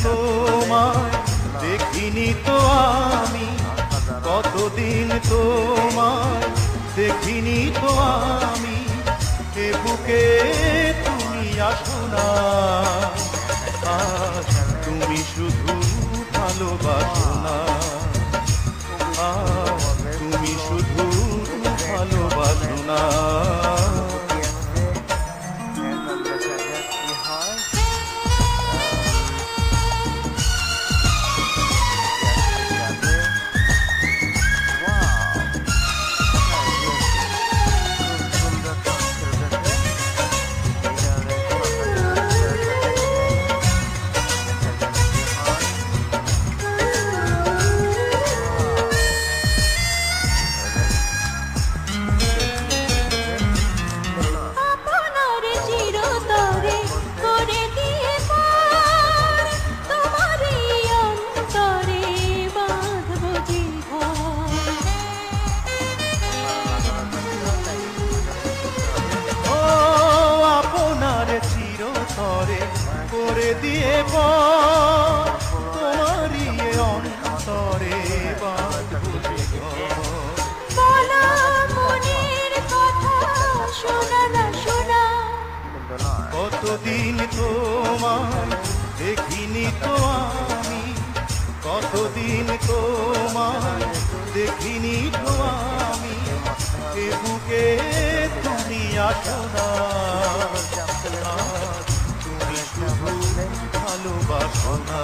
তোমায় দেখিনি তো আমি, কতদিন তোমায় দেখিনি তো আমি, এ বুকে তুমি আসো না, আজ তুমি শুধু ভালোবাসো না, আজ তুমি শুধু ভালোবাসো না। করে দিয়ে তোমারই অন্তরে বাঁধবো মনের কথা, শোনা না শোনা, কতদিন তোমায় দেখিনি তো আমি, কতদিন তোমায় দেখিনি তো আমি, এ বুকে তুমি আসো না, ভালোবাসো না।